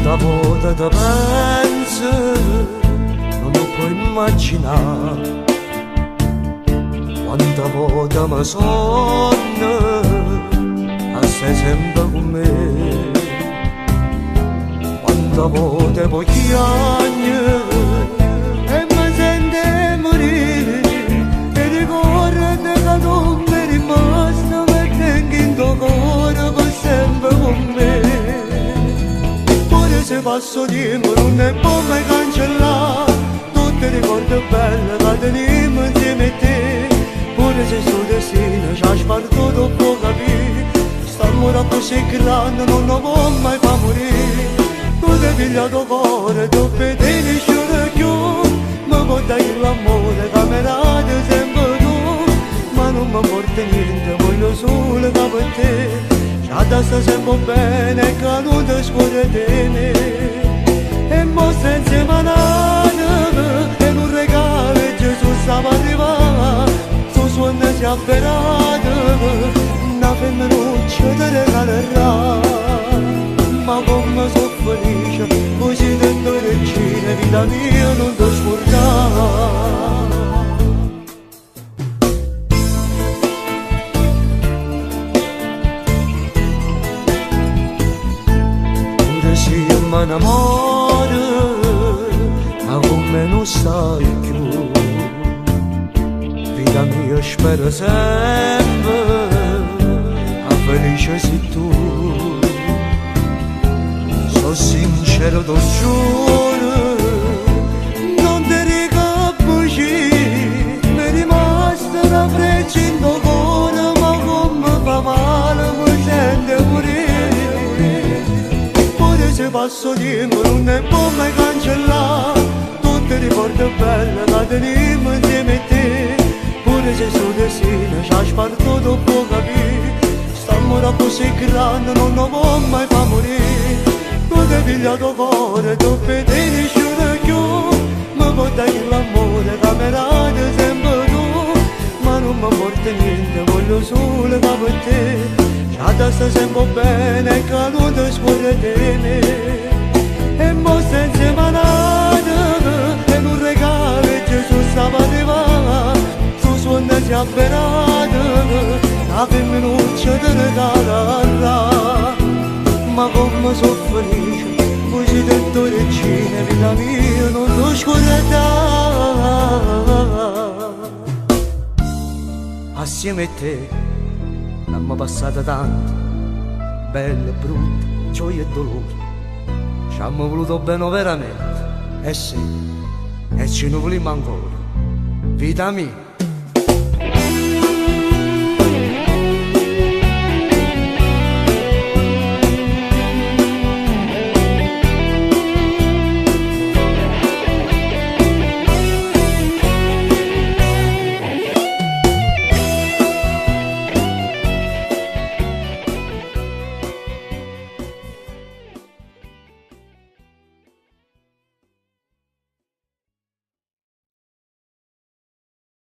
Quanta volta ti penso, non lo puoi immaginare. Quanta volta mi sonno, sei sempre con me. Quanta volta poi chiagno e mi sento morire, e ricordo che non mi è rimasto, mi tengo in tuo cuore per sempre con me. Pure se passo tempo non ne può mai cancellare tutti i ricordi belli che teniamo insieme a te. Pure se sto destino ci ha spartito può capire, st'amore così grande non lo può mai far morire. Tu ti piglia tuo cuore, tu vedi nessuno più, mi può dare l'amore che mi date sempre tu. Ma non mi porta niente, voglio solo che per te già da sta sempre bene, che non ti scuote di me. E mo senza manare, e un regalo Gesù stava arrivando, su suona si è avverato, una femminuccia ti regalerà. Ma come sono felice, così dentro regina, vita mia non ti scordare. Mi innamoro, ma come non sai più. Vita mia spero sempre, a felice sei tu. Sono sincero, ti giuro, non ti ricappucci, mi è rimasta una freccia in tuo cuore, ma come fa male mi sente morire. Se passo tempo non ne può mai cancellare tutti i ricordi belli che teniamo insieme a te. Pure se sto destino ci ha spartito può capire, st'amore così grande non lo può mai far morire. Tu ti piglia tuo cuore, tu vedi nessuno più, mi può dare l'amore che mi date sempre tu. Ma non mi porta niente, voglio solo che per te già da sta sempre bene, che non ti scuote di me. E mo senza manate, e un regalo Gesù stava arrivando, su suona si è avverato, una femminuccia ti regalerà. Ma come sono felice, così dentro regina, vita mia non ti scordare. Assieme a te abbiamo passato tanto, belle e brutte, gioie e dolori. Ci abbiamo voluto bene veramente, e sì, e ci ne vogliamo ancora. Vita mia,